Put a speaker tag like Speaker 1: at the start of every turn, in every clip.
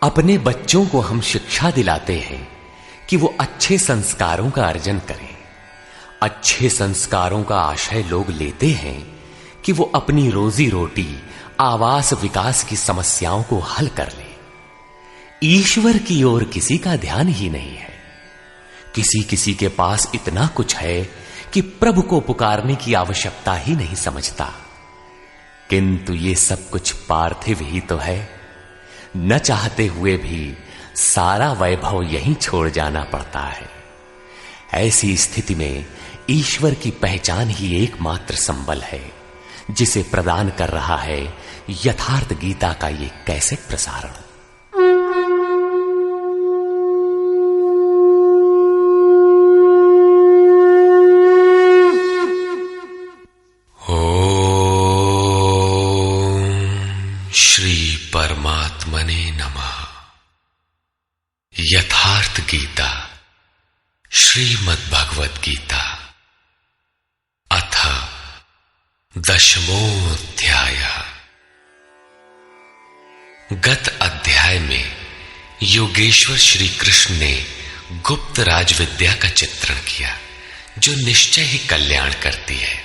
Speaker 1: अपने बच्चों को हम शिक्षा दिलाते हैं कि वो अच्छे संस्कारों का अर्जन करें। अच्छे संस्कारों का आशय लोग लेते हैं कि वो अपनी रोजी रोटी, आवास, विकास की समस्याओं को हल कर ले। ईश्वर की ओर किसी का ध्यान ही नहीं है। किसी किसी के पास इतना कुछ है कि प्रभु को पुकारने की आवश्यकता ही नहीं समझता। किंतु ये सब कुछ पार्थिव ही तो है। न चाहते हुए भी सारा वैभव यहीं छोड़ जाना पड़ता है। ऐसी स्थिति में ईश्वर की पहचान ही एकमात्र संबल है, जिसे प्रदान कर रहा है यथार्थ गीता का ये कैसेट प्रसारण।
Speaker 2: परमात्मने नमः। यथार्थ गीता, श्रीमद् भगवद गीता, अथ 10वां अध्याय। गत अध्याय में योगेश्वर श्री कृष्ण ने गुप्त राजविद्या का चित्रण किया, जो निश्चय ही कल्याण करती है।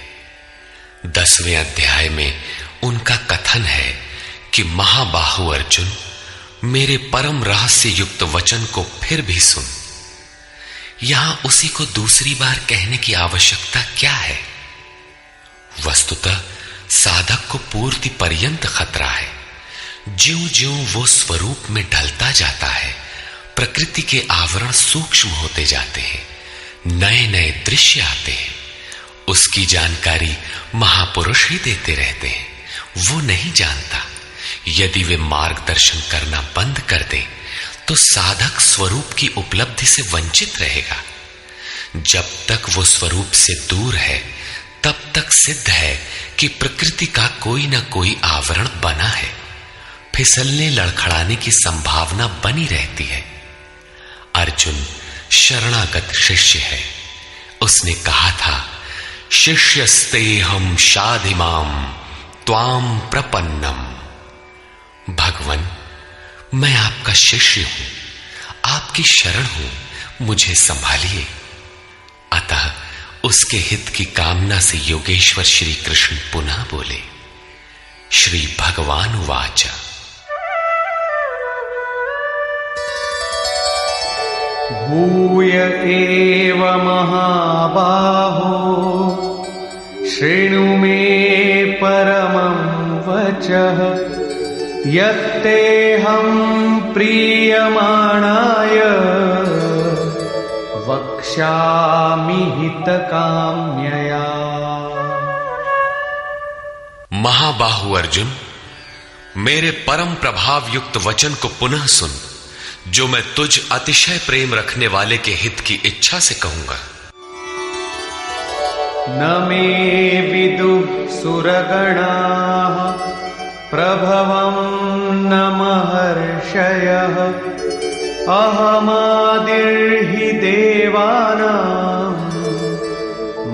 Speaker 2: 10वें अध्याय में उनका कथन है कि महाबाहु अर्जुन, मेरे परम रहस्य युक्त वचन को फिर भी सुन। यहां उसी को दूसरी बार कहने की आवश्यकता क्या है? वस्तुतः साधक को पूर्ति पर्यंत खतरा है। ज्यों ज्यों वो स्वरूप में ढलता जाता है, प्रकृति के आवरण सूक्ष्म होते जाते हैं, नए नए दृश्य आते हैं। उसकी जानकारी महापुरुष ही देते रहते हैं, वो नहीं जानता। यदि वे मार्गदर्शन करना बंद कर दे तो साधक स्वरूप की उपलब्धि से वंचित रहेगा। जब तक वो स्वरूप से दूर है, तब तक सिद्ध है कि प्रकृति का कोई ना कोई आवरण बना है। फिसलने लड़खड़ाने की संभावना बनी रहती है। अर्जुन शरणागत शिष्य है। उसने कहा था, शिष्यस्तेहं शाधिमाम त्वाम प्रपन्नम। भगवान, मैं आपका शिष्य हूं, आपकी शरण हूं, मुझे संभालिए। अतः उसके हित की कामना से योगेश्वर श्री कृष्ण पुनः बोले। श्री भगवान उवाच।
Speaker 3: भूय एव महाबाहो शृणु मे परमं वचः यत्तेऽहं प्रीयमाणाय वक्ष्यामि हितकाम्यया।
Speaker 2: महाबाहु अर्जुन, मेरे परम प्रभाव युक्त वचन को पुनः सुन, जो मैं तुझ अतिशय प्रेम रखने वाले के हित की इच्छा से कहूंगा।
Speaker 3: न मे विदुः सुरगणाः प्रभवं न महर्षयः अहमादिर्हि देवानां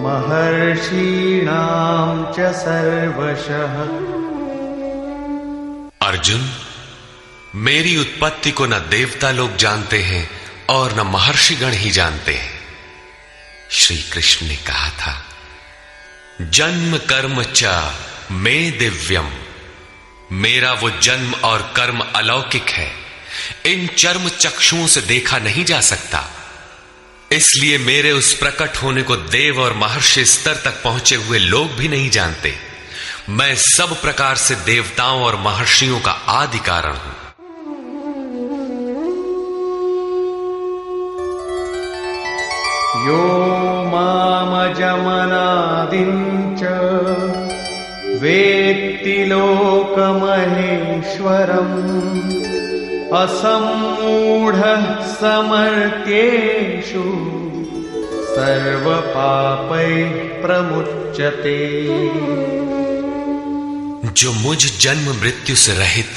Speaker 3: महर्षीणां च सर्वशः।
Speaker 2: अर्जुन, मेरी उत्पत्ति को न देवता लोग जानते हैं और न महर्षिगण ही जानते हैं। श्री कृष्ण ने कहा था, जन्म कर्म च मे दिव्यम। मेरा वो जन्म और कर्म अलौकिक है, इन चर्म चक्षुओं से देखा नहीं जा सकता। इसलिए मेरे उस प्रकट होने को देव और महर्षि स्तर तक पहुंचे हुए लोग भी नहीं जानते। मैं सब प्रकार से देवताओं और महर्षियों का आदि कारण हूं।
Speaker 3: यो मामजमनादिं च वेत्ति लोकमहेश्वरम् असम्मूढः समर्थ्येषु सर्वपापैः प्रमुच्यते।
Speaker 2: जो मुझ जन्म मृत्यु से रहित,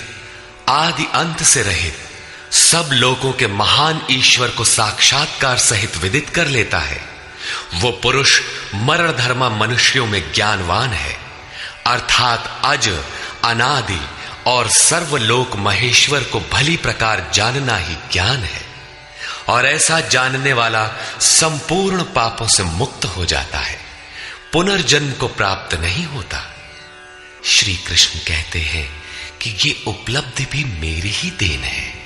Speaker 2: आदि अंत से रहित, सब लोगों के महान ईश्वर को साक्षात्कार सहित विदित कर लेता है, वो पुरुष मरणधर्मा मनुष्यों में ज्ञानवान है, अर्थात अज, अनादि और सर्वलोक महेश्वर को भली प्रकार जानना ही ज्ञान है, और ऐसा जानने वाला संपूर्ण पापों से मुक्त हो जाता है, पुनर्जन्म को प्राप्त नहीं होता। श्री कृष्ण कहते हैं कि ये उपलब्धि भी मेरी ही देन है।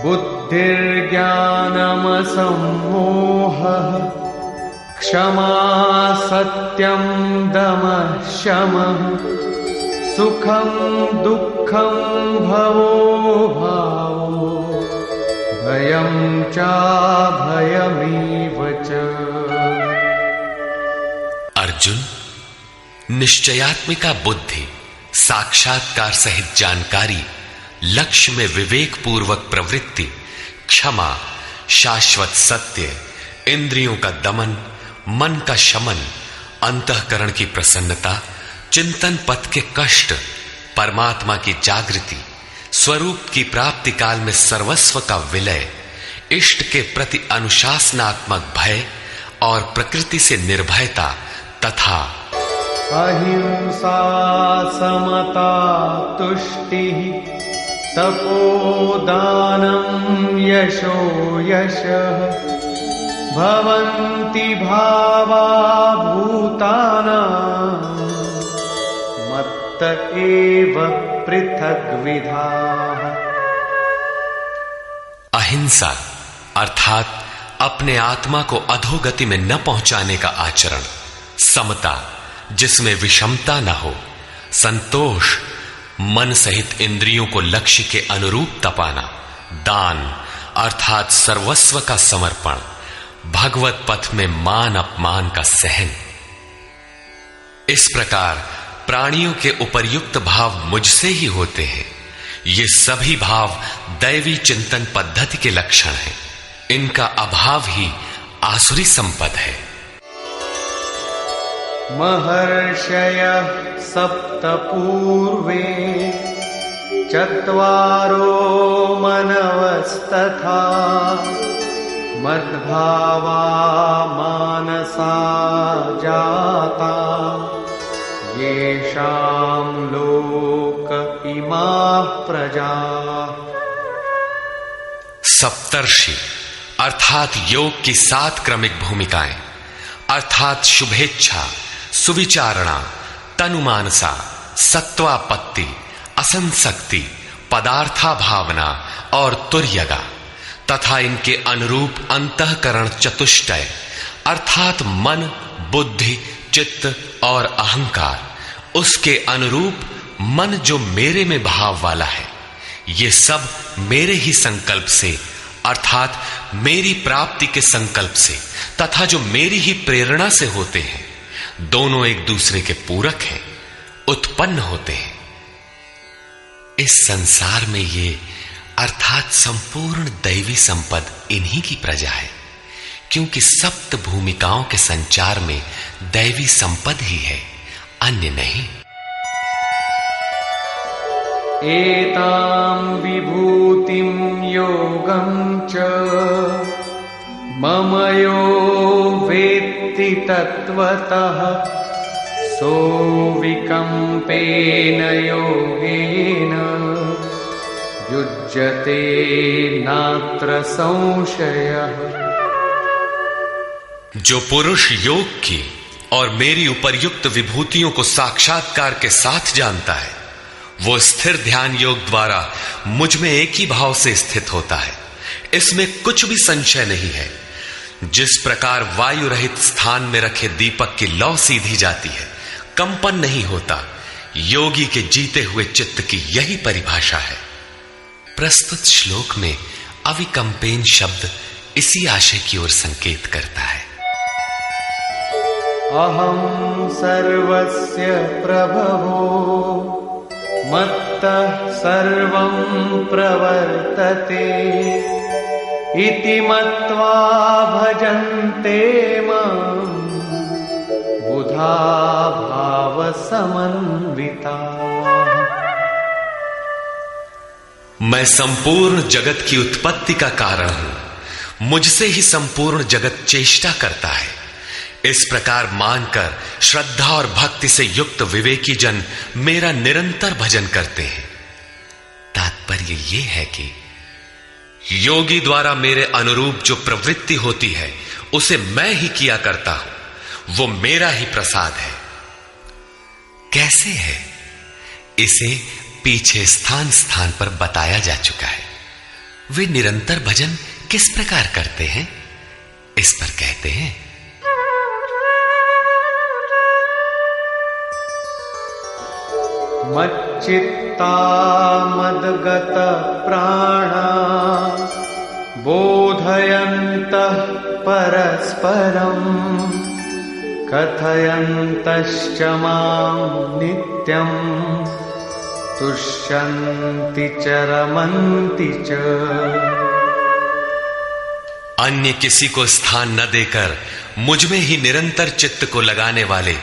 Speaker 3: बुद्धिर्ज्ञानमसम्मोहः क्षमा सत्यं दमः शमः सुखं दुःखं भवो भावो भयं चाभयमेव च।
Speaker 2: अर्जुन, निश्चयात्मिका बुद्धि, साक्षात्कार सहित जानकारी, लक्ष्य में विवेक पूर्वक प्रवृत्ति, क्षमा, शाश्वत सत्य, इंद्रियों का दमन, मन का शमन, अंतःकरण की प्रसन्नता, चिंतन पथ के कष्ट, परमात्मा की जागृति, स्वरूप की प्राप्ति काल में सर्वस्व का विलय, इष्ट के प्रति अनुशासनात्मक भय और प्रकृति से निर्भयता तथा
Speaker 3: अहिंसा समता तुष्टिः तपोदानं यशो यशः भवन्ति भावा भूतानां मत्त एव पृथग्विधाः।
Speaker 2: अहिंसा अर्थात अपने आत्मा को अधोगति में न पहुंचाने का आचरण, समता जिसमें विषमता न हो, संतोष मन सहित इंद्रियों को लक्ष्य के अनुरूप तपाना, दान अर्थात सर्वस्व का समर्पण, भगवत पथ में मान अपमान का सहन। इस प्रकार प्राणियों के उपर्युक्त भाव मुझसे ही होते हैं। ये सभी भाव दैवी चिंतन पद्धति के लक्षण हैं। इनका अभाव ही आसुरी संपद है।
Speaker 3: महर्षयः सप्त पूर्वे चत्वारो मनवस्तथा मद्भावा मानसा जाता येषां लोक इमाः प्रजाः।
Speaker 2: सप्तर्षि अर्थात योग की 7 क्रमिक भूमिकाएं अर्थात शुभेच्छा, सुविचारणा, तनुमानसा, सत्वापत्ति, असंसक्ति, पदार्था भावना और तुर्यगा तथा इनके अनुरूप अंतःकरण चतुष्टय अर्थात मन, बुद्धि, चित्त और अहंकार, उसके अनुरूप मन जो मेरे में भाव वाला है, ये सब मेरे ही संकल्प से अर्थात मेरी प्राप्ति के संकल्प से तथा जो मेरी ही प्रेरणा से होते हैं, दोनों एक दूसरे के पूरक हैं, उत्पन्न होते हैं। इस संसार में ये अर्थात संपूर्ण दैवी संपद इन्हीं की प्रजा है, क्योंकि सप्त भूमिकाओं के संचार में दैवी संपद ही है, अन्य नहीं।
Speaker 3: एतां विभूतिं योगं च मम यो वेत्ति तत्वतः सोऽविकम्पेन योगेन युज्यते नात्र संशयः।
Speaker 2: जो पुरुष योग की और मेरी उपर्युक्त विभूतियों को साक्षात्कार के साथ जानता है, वो स्थिर ध्यान योग द्वारा मुझ में एक ही भाव से स्थित होता है। इसमें कुछ भी संशय नहीं है। जिस प्रकार वायु रहित स्थान में रखे दीपक की लौ सीधी जाती है, कंपन नहीं होता, योगी के जीते हुए चित्त की यही परिभाषा है। प्रस्तुत श्लोक में अविकंपेन शब्द इसी आशय की ओर संकेत करता है।
Speaker 3: अहं सर्वस्य प्रभवो मत्तः सर्वं प्रवर्तते इति मत्वा भजन्ते मां बुधा भाव समन्विता।
Speaker 2: मैं संपूर्ण जगत की उत्पत्ति का कारण हूं, मुझसे ही संपूर्ण जगत चेष्टा करता है। इस प्रकार मानकर श्रद्धा और भक्ति से युक्त विवेकी जन मेरा निरंतर भजन करते हैं। तात्पर्य यह है कि योगी द्वारा मेरे अनुरूप जो प्रवृत्ति होती है उसे मैं ही किया करता हूं, वो मेरा ही प्रसाद है। कैसे है, इसे पीछे स्थान स्थान पर बताया जा चुका है। वे निरंतर भजन किस प्रकार करते हैं, इस पर कहते हैं,
Speaker 3: मच्चित्ता मद्गत प्राणा बोधयन्तः परस्परम् कथयन्तश्च मां नित्यम् तुष्यन्ति च रमन्ति च।
Speaker 2: अन्य किसी को स्थान न देकर मुझ में ही निरंतर चित्त को लगाने वाले,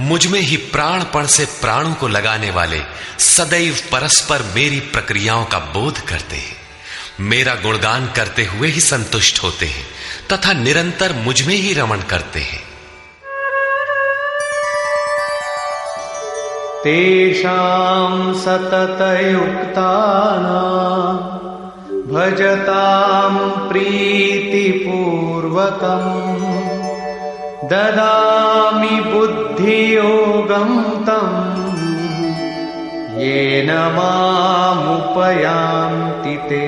Speaker 2: मुझ में ही प्राणपण से प्राणों को लगाने वाले सदैव परस्पर मेरी प्रक्रियाओं का बोध करते हैं, मेरा गुणगान करते हुए ही संतुष्ट होते हैं तथा निरंतर मुझ में ही रमण करते हैं।
Speaker 3: तेषां सततयुक्तानां भजतां प्रीतिपूर्वकम् ददामि बुद्धियोगं तम् येन मामुपयान्ति ते।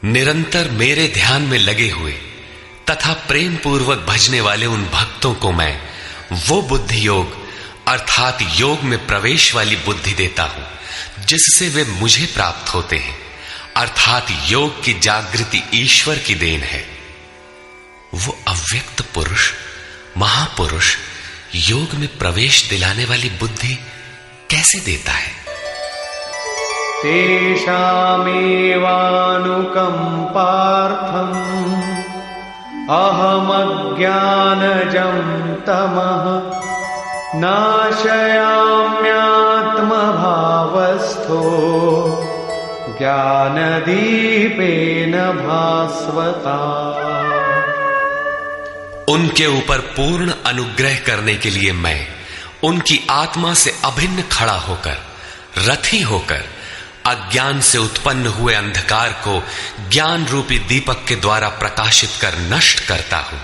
Speaker 2: निरंतर मेरे ध्यान में लगे हुए तथा प्रेम पूर्वक भजने वाले उन भक्तों को मैं वो बुद्धि योग अर्थात योग में प्रवेश वाली बुद्धि देता हूं जिससे वे मुझे प्राप्त होते हैं, अर्थात योग की जागृति ईश्वर की देन है। वो अव्यक्त पुरुष महापुरुष योग में प्रवेश दिलाने वाली बुद्धि कैसे देता है?
Speaker 3: तेषामेवानुकंपार्थम् अहमज्ञानजं तमः नाशयाम्यात्मभावस्थो ज्ञानदीपेन भास्वता।
Speaker 2: उनके ऊपर पूर्ण अनुग्रह करने के लिए मैं उनकी आत्मा से अभिन्न खड़ा होकर, रथी होकर अज्ञान से उत्पन्न हुए अंधकार को ज्ञान रूपी दीपक के द्वारा प्रकाशित कर नष्ट करता हूं।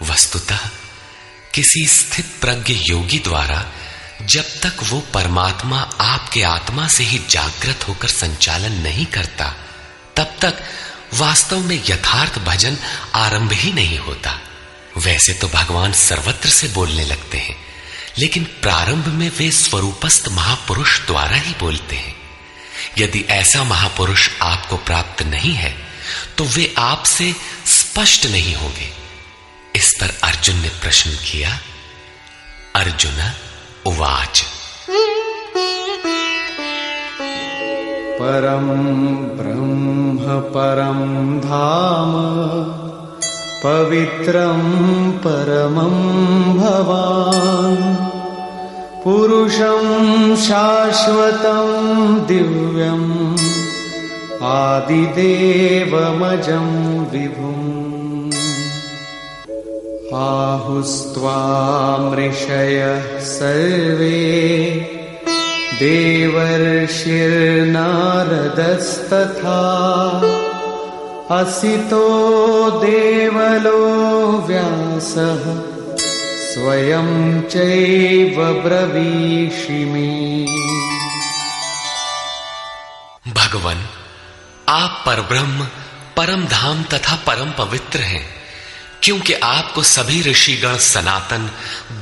Speaker 2: वस्तुतः किसी स्थित प्रज्ञ योगी द्वारा जब तक वो परमात्मा आपके आत्मा से ही जागृत होकर संचालन नहीं करता, तब तक वास्तव में यथार्थ भजन आरंभ ही नहीं होता। वैसे तो भगवान सर्वत्र से बोलने लगते हैं, लेकिन प्रारंभ में वे स्वरूपस्थ महापुरुष द्वारा ही बोलते हैं। यदि ऐसा महापुरुष आपको प्राप्त नहीं है तो वे आपसे स्पष्ट नहीं होंगे। इस पर अर्जुन ने प्रश्न किया। अर्जुन उवाच
Speaker 3: परम ब्रह्म परम धाम पवित्रं परमं भवान् पुरुषं शाश्वतं दिव्यम् आदिदेवमजं विभुम् आहुस्त्वामृषयः सर्वे देवर्षिर्नारदस्तथा असितो देवलो व्यासः स्वयं चैव ब्रवीषि मे।
Speaker 2: भगवान, आप परब्रह्म परम धाम तथा परम पवित्र हैं, क्योंकि आपको सभी ऋषिगण सनातन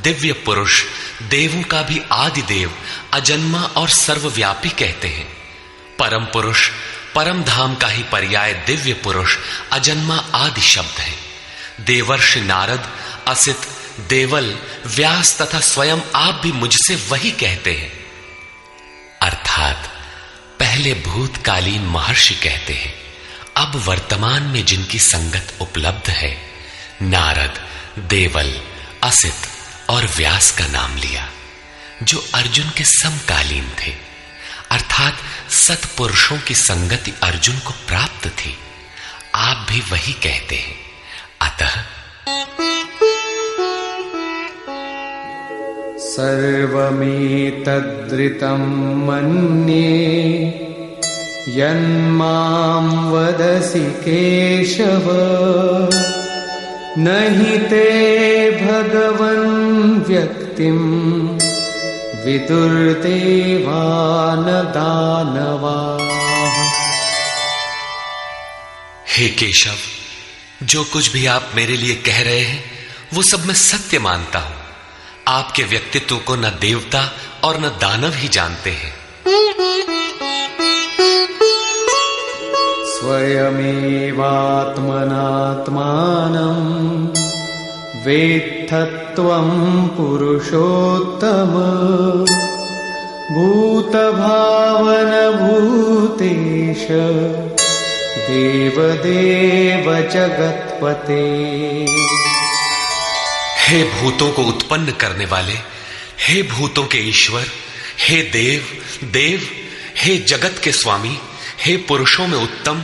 Speaker 2: दिव्य पुरुष देवों का भी आदि देव अजन्मा और सर्वव्यापी कहते हैं। परम पुरुष परम धाम का ही पर्याय दिव्य पुरुष अजन्मा आदि शब्द है। देवर्षि नारद, असित, देवल, व्यास तथा स्वयं आप भी मुझसे वही कहते हैं। अर्थात पहले भूतकालीन महर्षि कहते हैं, अब वर्तमान में जिनकी संगत उपलब्ध है, नारद, देवल, असित और व्यास का नाम लिया, जो अर्जुन के समकालीन थे, अर्थात सत्पुरुषों की संगति अर्जुन को प्राप्त थी। आप भी वही कहते हैं। अतः
Speaker 3: सर्वमेतद्ऋतं मन्ये यन्मां वदसि केशव नहि ते भगवन् व्यक्तिं विदुर्देवान् दानवाः।
Speaker 2: हे केशव, जो कुछ भी आप मेरे लिए कह रहे हैं वो सब मैं सत्य मानता हूं। आपके व्यक्तित्व को न देवता और न दानव ही जानते हैं।
Speaker 3: स्वयमेवात्मनात्मानं वेत्थत्वं पुरुषोत्तम भूतभावनभूतेश देवदेव जगत्पते।
Speaker 2: हे भूतों को उत्पन्न करने वाले, हे भूतों के ईश्वर, हे देव देव, हे जगत के स्वामी, हे पुरुषों में उत्तम,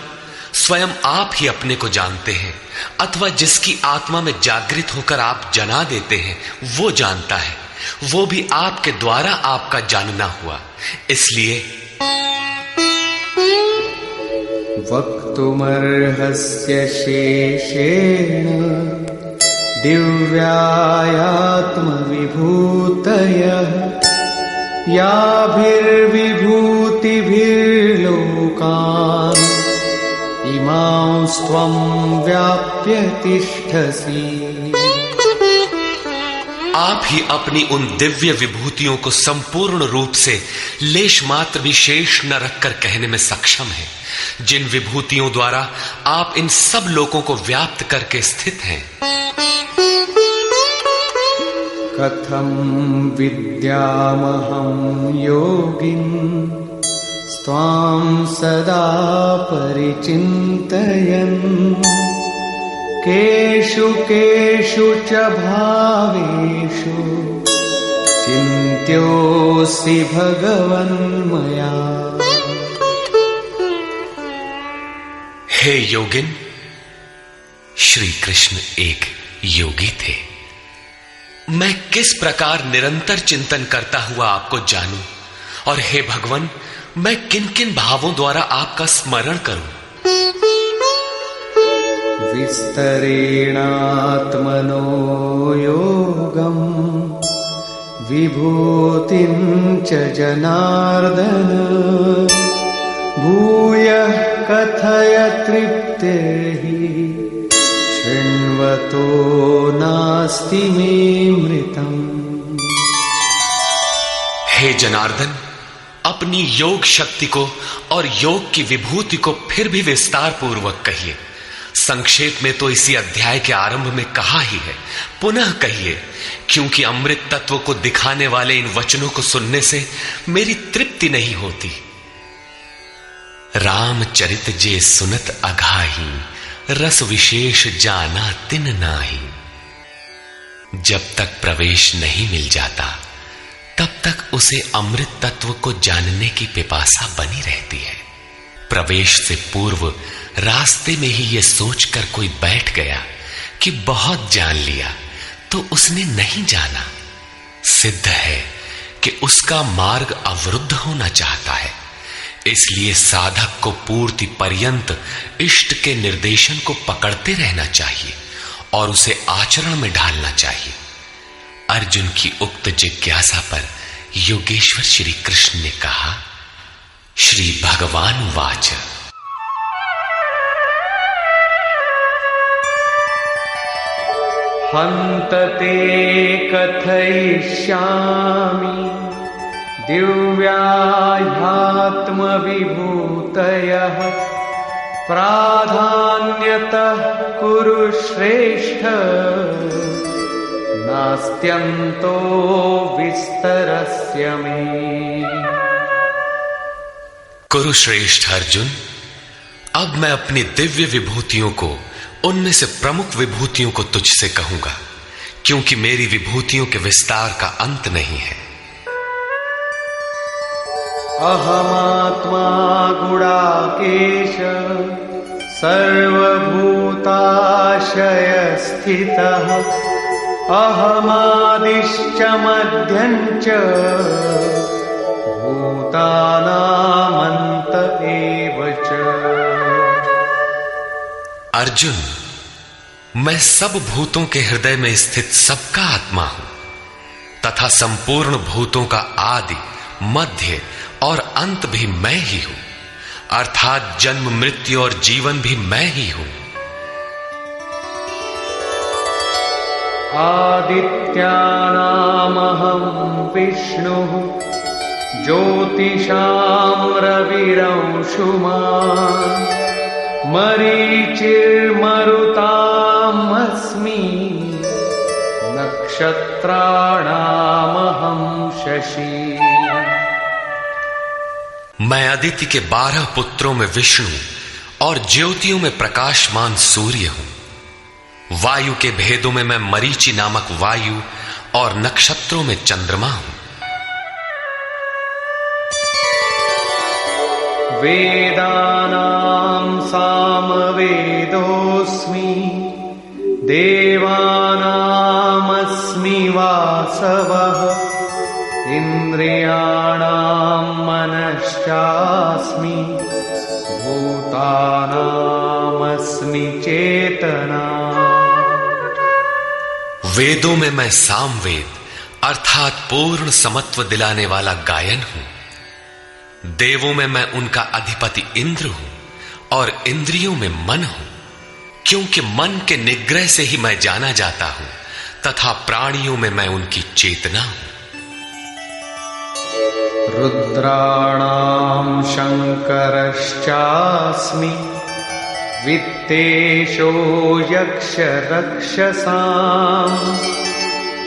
Speaker 2: स्वयं आप ही अपने को जानते हैं अथवा जिसकी आत्मा में जागृत होकर आप जना देते हैं वो जानता है। वो भी आपके द्वारा आपका जानना हुआ। इसलिए
Speaker 3: वक्तुमर्हस्य शेषेण दिव्यायात्मविभूतयः याभिर्विभूतिभिर्लोकान् इमांस्त्वं व्याप्य तिष्ठसि।
Speaker 2: आप ही अपनी उन दिव्य विभूतियों को संपूर्ण रूप से लेश मात्र भी शेष न रखकर कहने में सक्षम हैं, जिन विभूतियों द्वारा आप इन सब लोगों को व्याप्त करके स्थित हैं।
Speaker 3: कथं विद्यामहं योगिन् त्वां सदा परिचिन्तयन् केषु केषु च भावेषु चिन्त्योऽसि भगवन्मया।
Speaker 2: हे योगिन, श्री कृष्ण एक योगी थे। मैं किस प्रकार निरंतर चिंतन करता हुआ आपको जानूं, और हे भगवान, मैं किन किन भावों द्वारा आपका स्मरण करूं।
Speaker 3: विस्तरेणात्मनो योगं विभूतिं च जनार्दन भूयः कथय तृप्तिर्हि शृण्वतो नास्ति मे मृतम्।
Speaker 2: हे जनार्दन, अपनी योग शक्ति को और योग की विभूति को फिर भी विस्तार पूर्वक कहिए। संक्षेप में तो इसी अध्याय के आरंभ में कहा ही है, पुनः कहिए, क्योंकि अमृत तत्व को दिखाने वाले इन वचनों को सुनने से मेरी तृप्ति नहीं होती। रामचरित जे सुनत अघाही रस विशेष जाना तिन नाही। जब तक प्रवेश नहीं मिल जाता तब तक उसे अमृत तत्व को जानने की पिपासा बनी रहती है। प्रवेश से पूर्व रास्ते में ही यह सोचकर कोई बैठ गया कि बहुत जान लिया तो उसने नहीं जाना। सिद्ध है कि उसका मार्ग अवरुद्ध होना चाहता है। इसलिए साधक को पूर्ति पर्यंत इष्ट के निर्देशन को पकड़ते रहना चाहिए और उसे आचरण में ढालना चाहिए। अर्जुन की उक्त जिज्ञासा पर योगेश्वर श्री कृष्ण ने कहा, श्री भगवान वाच,
Speaker 3: हन्तते कथयिष्यामि दिव्याह्यात्मविभूतयः प्राधान्यतः कुरु श्रेष्ठ नास्त्यन्तो विस्तरस्य मे।
Speaker 2: कुरुश्रेष्ठ अर्जुन, अब मैं अपनी दिव्य विभूतियों को, उनमें से प्रमुख विभूतियों को तुझसे कहूंगा, क्योंकि मेरी विभूतियों के विस्तार का अंत नहीं है।
Speaker 3: अहमात्मा गुणाकेश सर्वभूताशय स्थितः अहमादित्य आदिश्च मध्यञ्च भूतानामन्त एव च।
Speaker 2: अर्जुन, मैं सब भूतों के हृदय में स्थित सबका आत्मा हूं तथा संपूर्ण भूतों का आदि, मध्य और अंत भी मैं ही हूं, अर्थात जन्म, मृत्यु और जीवन भी मैं ही हूं।
Speaker 3: आदित्यानामहं विष्णुः ज्योतिषां रविरंशुमान् मरीचिर्मरुतामस्मि नक्षत्राणामहं शशि।
Speaker 2: मैं अदिति के 12 पुत्रों में विष्णु और ज्योतियों में प्रकाशमान सूर्य हूं। वायु के भेदों में मैं मरीचि नामक वायु और नक्षत्रों में चंद्रमा हूं।
Speaker 3: वेदानां सामवेदोऽस्मि देवानामस्मि वासवः इन्द्रियाणां मनश्चास्मि भूतानामस्मि चेतना।
Speaker 2: वेदों में मैं सामवेद अर्थात पूर्ण समत्व दिलाने वाला गायन हूं। देवों में मैं उनका अधिपति इंद्र हूं और इंद्रियों में मन हूं, क्योंकि मन के निग्रह से ही मैं जाना जाता हूं तथा प्राणियों में मैं उनकी चेतना हूं।
Speaker 3: रुद्राणां शंकरश्चास्मि वित्तेषो यक्षरक्षसां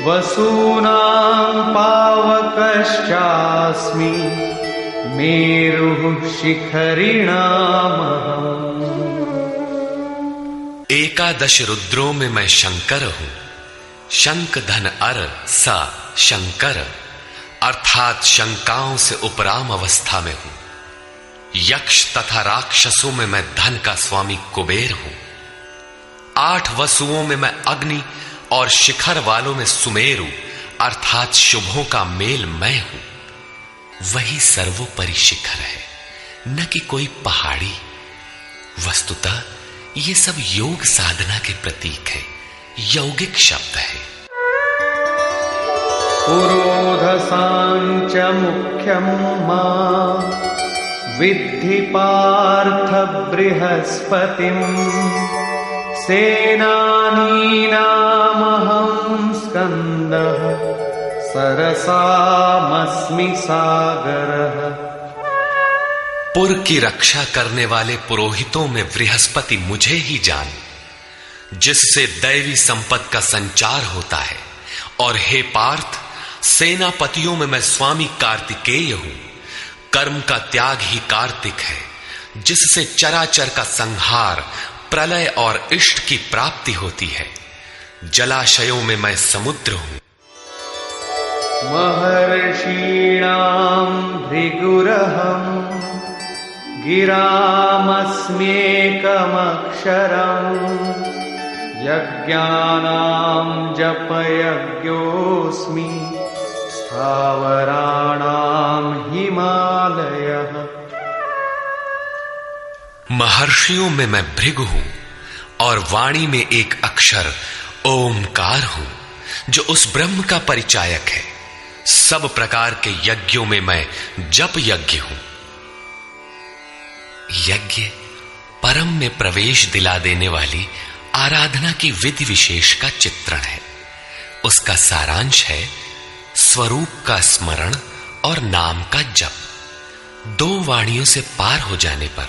Speaker 3: वसूनां पावकश्चास्मि मेरुः शिखरिणामहम्।
Speaker 2: 11 रुद्रों में मैं शंकर हूं। शंख धन अर सा शंकर अर्थात शंकाओं से उपराम अवस्था में हूं। यक्ष तथा राक्षसों में मैं धन का स्वामी कुबेर हूं। 8 वसुओं में मैं अग्नि और शिखर वालों में सुमेरु अर्थात शुभों का मेल मैं हूं। वही सर्वोपरि शिखर है, न कि कोई पहाड़ी। वस्तुतः ये सब योग साधना के प्रतीक है, यौगिक शब्द है।
Speaker 3: पुरोधसांच मुख्यं मां विद्धि पार्थ बृहस्पतिं सेनानीनामहं स्कन्दः सरसामस्मि सागरः।
Speaker 2: पुर की रक्षा करने वाले पुरोहितों में बृहस्पति मुझे ही जान, जिससे दैवी संपत्ति का संचार होता है। और हे पार्थ, सेनापतियों में मैं स्वामी कार्तिकेय हूं। कर्म का त्याग ही कार्तिक है, जिससे चराचर का संहार, प्रलय और इष्ट की प्राप्ति होती है। जलाशयों में मैं समुद्र हूं।
Speaker 3: महर्षीणां भृगुरहं गिरामस्म्येकमक्षरम् यज्ञानां जपयज्ञोऽस्मि स्थावराणां हिमालयः।
Speaker 2: महर्षियों में मैं भृगु हूं और वाणी में एक अक्षर ओमकार हूं, जो उस ब्रह्म का परिचायक है। सब प्रकार के यज्ञों में मैं जप यज्ञ हूं। यज्ञ परम में प्रवेश दिला देने वाली आराधना की विधि विशेष का चित्रण है। उसका सारांश है स्वरूप का स्मरण और नाम का जप। 2 वाणियों से पार हो जाने पर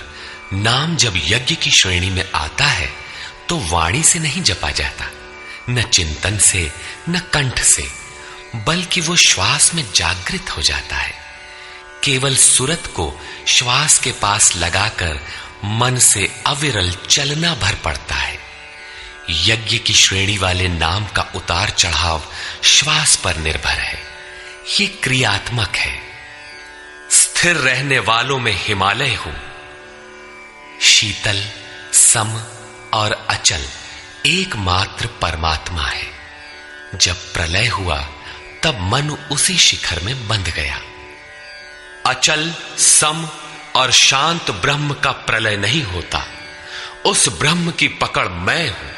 Speaker 2: नाम जब यज्ञ की श्रेणी में आता है तो वाणी से नहीं जपा जाता, न चिंतन से, न कंठ से, बल्कि वो श्वास में जागृत हो जाता है। केवल सुरत को श्वास के पास लगाकर मन से अविरल चलना भर पड़ता है। यज्ञ की श्रेणी वाले नाम का उतार चढ़ाव श्वास पर निर्भर है। ये क्रियात्मक है। स्थिर रहने वालों में हिमालय हूं। शीतल, सम और अचल एकमात्र परमात्मा है। जब प्रलय हुआ तब मनु उसी शिखर में बंध गया। अचल, सम और शांत ब्रह्म का प्रलय नहीं होता, उस ब्रह्म की पकड़ मैं हूं।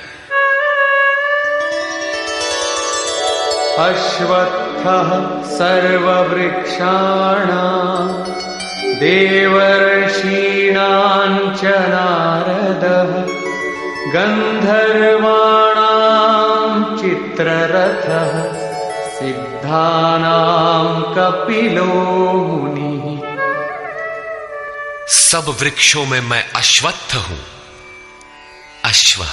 Speaker 3: अश्वत्थः सर्ववृक्षाणां देवर्षीणां च नारदः गन्धर्वाणां चित्ररथः सिद्धानां कपिलो मुनिः।
Speaker 2: सब वृक्षों में मैं अश्वत्थ हूं। अश्व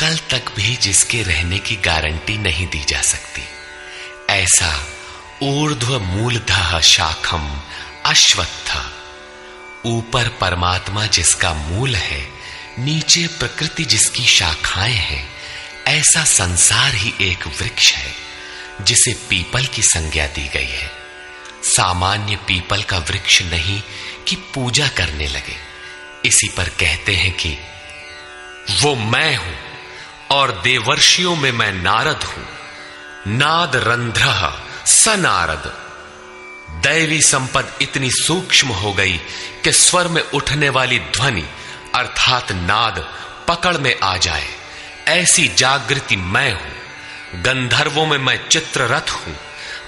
Speaker 2: कल तक भी जिसके रहने की गारंटी नहीं दी जा सकती, ऐसा ऊर्ध्व मूलधः शाखम अश्वत्थ। ऊपर परमात्मा जिसका मूल है, नीचे प्रकृति जिसकी शाखाएं हैं, ऐसा संसार ही एक वृक्ष है जिसे पीपल की संज्ञा दी गई है। सामान्य पीपल का वृक्ष नहीं कि पूजा करने लगे। इसी पर कहते हैं कि वो मैं हूं और देवर्षियों में मैं नारद हूं। नाद रंध्रः स नारद। दैवी संपद इतनी सूक्ष्म हो गई कि स्वर में उठने वाली ध्वनि अर्थात नाद पकड़ में आ जाए, ऐसी जागृति मैं हूं। गंधर्वों में मैं चित्ररथ हूं,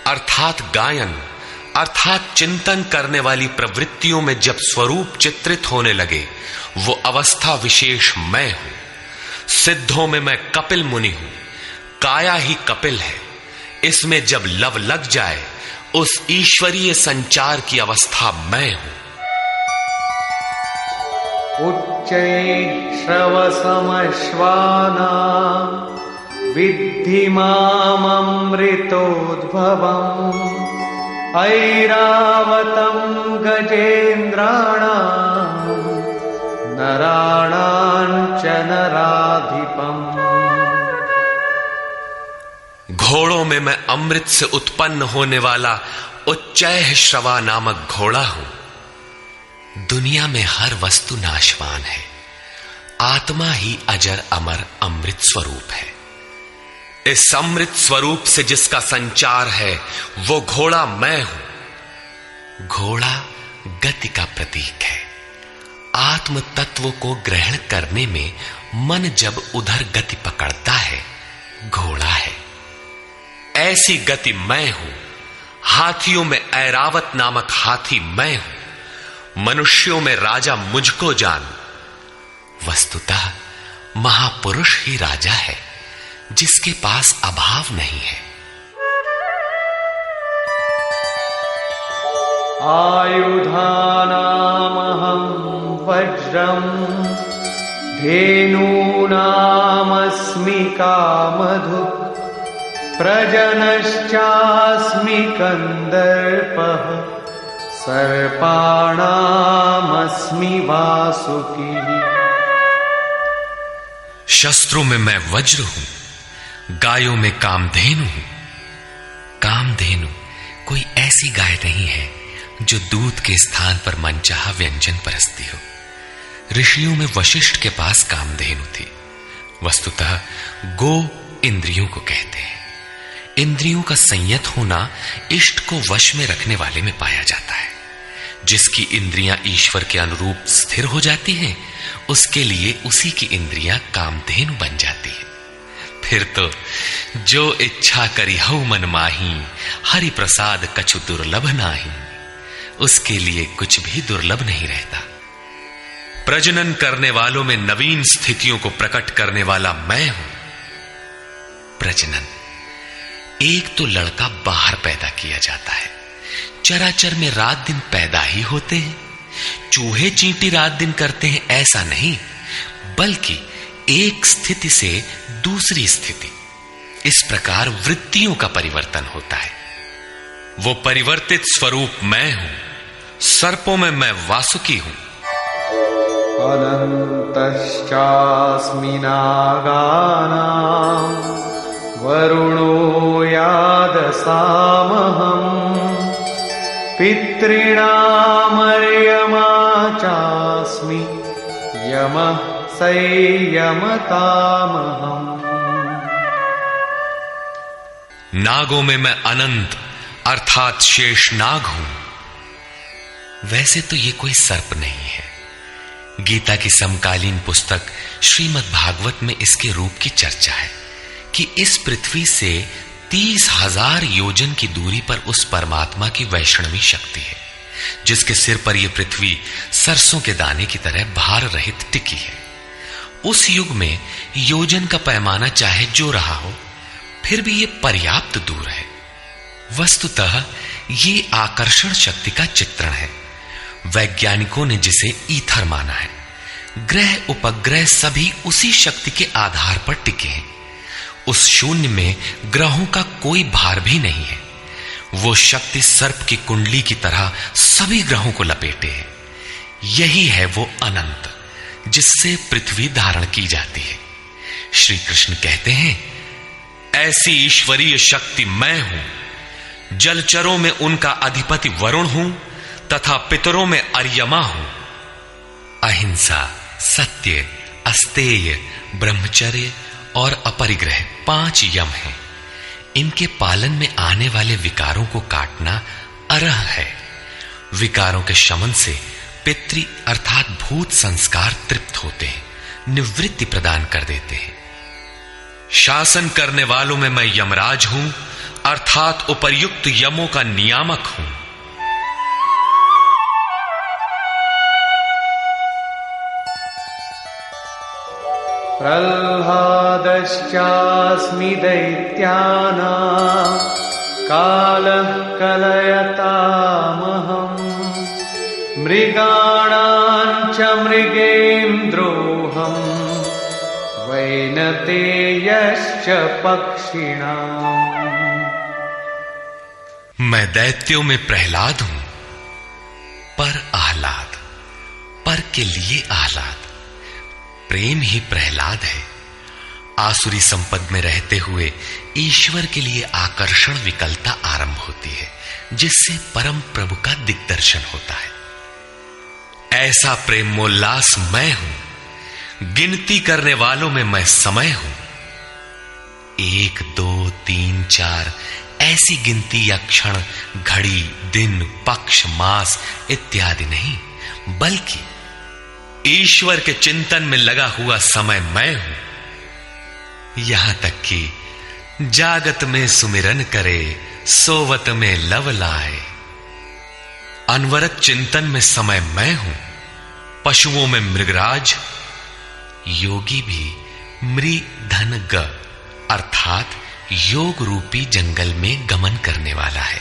Speaker 2: अर्थात गायन अर्थात चिंतन करने वाली प्रवृत्तियों में जब स्वरूप चित्रित होने लगे, वो अवस्था विशेष मैं हूं। सिद्धों में मैं कपिल मुनि हूं, काया ही कपिल है। इसमें जब लव लग जाए, उस ईश्वरीय संचार की अवस्था मैं हूं।
Speaker 3: उच्चैश्रवसमश्वानां विद्धि माममृतोद्भवम् ऐरावतं गजेन्द्राणां नराणां च नराधिपम्।
Speaker 2: घोड़ों में मैं अमृत से उत्पन्न होने वाला उच्चैः श्रवा नामक घोड़ा हूं। दुनिया में हर वस्तु नाशवान है, आत्मा ही अजर अमर अमृत स्वरूप है। इस अमृत स्वरूप से जिसका संचार है, वो घोड़ा मैं हूं। घोड़ा गति का प्रतीक है। आत्म तत्व को ग्रहण करने में मन जब उधर गति पकड़ता है, घोड़ा है। ऐसी गति मैं हूं। हाथियों में ऐरावत नामक हाथी मैं हूं। मनुष्यों में राजा मुझको जान। वस्तुतः महापुरुष ही राजा है, जिसके पास अभाव नहीं है।
Speaker 3: आयुधानामहं वज्रं धेनूनामस्मि कामधुक् प्रजनश्चास्मि कन्दर्पः सर्पाणामस्मि वासुकिः।
Speaker 2: शस्त्रों में मैं वज्र हूं, गायों में कामधेनु हूं। कामधेनु कोई ऐसी गाय नहीं है जो दूध के स्थान पर मनचाहा व्यंजन परसती हो। ऋषियों में वशिष्ठ के पास कामधेनु थी। वस्तुतः गो इंद्रियों को कहते हैं। इंद्रियों का संयत होना इष्ट को वश में रखने वाले में पाया जाता है। जिसकी इंद्रियां ईश्वर के अनुरूप स्थिर हो जाती हैं, उसके लिए उसी की इंद्रियां कामधेनु बन जाती है। फिर तो जो इच्छा करी हऊ मन माही, हरि प्रसाद कछु दुर्लभ नाही। उसके लिए कुछ भी दुर्लभ नहीं रहता। प्रजनन करने वालों में नवीन स्थितियों को प्रकट करने वाला मैं हूं। प्रजनन, एक तो लड़का बाहर पैदा किया जाता है। चराचर में रात दिन पैदा ही होते हैं। चूहे चींटी रात दिन करते हैं ऐसा नहीं, बल्कि एक स्थिति से दूसरी स्थिति, इस प्रकार वृत्तियों का परिवर्तन होता है। वो परिवर्तित स्वरूप मैं हूं। सर्पों में मैं वासुकी हूं।
Speaker 3: अनन्तश्चास्मि नागानां वरुणो यादसामहम् पितॄणामर्यमा चास्मि यमः संयमतामहम्।
Speaker 2: नागों में मैं अनंत अर्थात शेष नाग हूं। वैसे तो ये कोई सर्प नहीं है। गीता की समकालीन पुस्तक श्रीमद् भागवत में इसके रूप की चर्चा है कि इस पृथ्वी से 30,000 योजन की दूरी पर उस परमात्मा की वैष्णवी शक्ति है, जिसके सिर पर यह पृथ्वी सरसों के दाने की तरह भार रहित टिकी है। उस युग में योजन का पैमाना चाहे जो रहा हो, फिर भी यह पर्याप्त दूर है। वस्तुतः ये आकर्षण शक्ति का चित्रण है। वैज्ञानिकों ने जिसे ईथर माना है। ग्रह उपग्रह सभी उसी शक्ति के आधार पर टिके हैं। उस शून्य में ग्रहों का कोई भार भी नहीं है। वो शक्ति सर्प की कुंडली की तरह सभी ग्रहों को लपेटे है। यही है वो अनंत, जिससे पृथ्वी धारण की जाती है। श्री कृष्ण कहते हैं, ऐसी ईश्वरीय शक्ति मैं हूं। जलचरों में उनका अधिपति वरुण हूं तथा पितरों में अर्यमा हूं। अहिंसा, सत्य, अस्तेय, ब्रह्मचर्य और अपरिग्रह 5 यम हैं। इनके पालन में आने वाले विकारों को काटना अरह है। विकारों के शमन से पितृ अर्थात भूत संस्कार तृप्त होते हैं, निवृत्ति प्रदान कर देते हैं। शासन करने वालों में मैं यमराज हूं अर्थात उपर्युक्त यमों का नियामक हूं।
Speaker 3: प्रह्लादश्चास्मि दैत्यानां कालः कलयतामहम् मृगाणां च मृगेन्द्रोऽहम् वैनतेयश्च पक्षिणाम्।
Speaker 2: मैं दैत्यों में प्रहलाद हूं, पर आह्लाद, पर के लिए आह्लाद। प्रेम ही प्रहलाद है। आसुरी संपद में रहते हुए ईश्वर के लिए आकर्षण विकलता आरंभ होती है, जिससे परम प्रभु का दिग्दर्शन होता है। ऐसा प्रेमोल्लास मैं हूं। गिनती करने वालों में मैं समय हूं। 1, 2, 3, 4 ऐसी गिनती या क्षण, घड़ी, दिन, पक्ष, मास इत्यादि नहीं, बल्कि ईश्वर के चिंतन में लगा हुआ समय मैं हूं। यहां तक कि जागत में सुमिरन करे, सोवत में लव लाए। अनवरत चिंतन में समय मैं हूं। पशुओं में मृगराज, योगी भी मृधन ग अर्थात योग रूपी जंगल में गमन करने वाला है।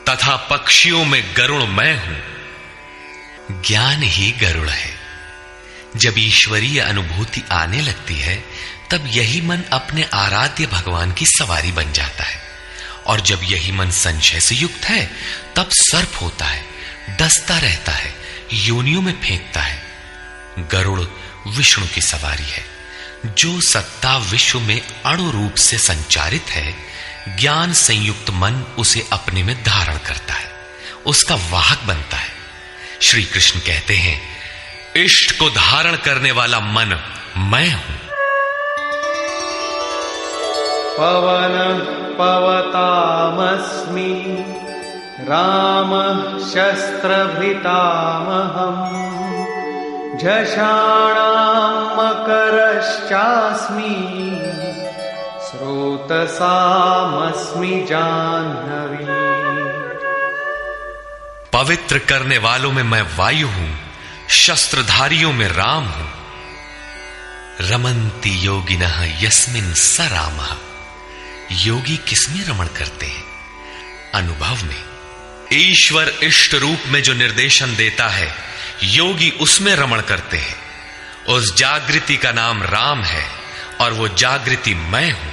Speaker 2: तथा पक्षियों में गरुड़ मैं हूं। ज्ञान ही गरुड़ है। जब ईश्वरीय अनुभूति आने लगती है, तब यही मन अपने आराध्य भगवान की सवारी बन जाता है। और जब यही मन संशय से युक्त है, तब सर्प होता है, डसता रहता है, योनियों में फेंकता है। गरुड़ विष्णु की सवारी है। जो सत्ता विश्व में अणु रूप से संचारित है, ज्ञान संयुक्त मन उसे अपने में धारण करता है, उसका वाहक बनता है। श्री कृष्ण कहते हैं, इष्ट को धारण करने वाला मन मैं हूं।
Speaker 3: पवन पवतामस्मि रामः शस्त्रभृतामहम् झषाणां मकरश्चास्मि स्रोतसामस्मि जाह्नवी।
Speaker 2: पवित्र करने वालों में मैं वायु हूं, शस्त्रधारियों में राम हूं। रमन्ति योगिनः यस्मिन् स रामः। योगी किसमें रमण करते हैं? अनुभव में। ईश्वर इष्ट रूप में जो निर्देशन देता है, योगी उसमें रमण करते हैं। उस जागृति का नाम राम है और वो जागृति मैं हूं।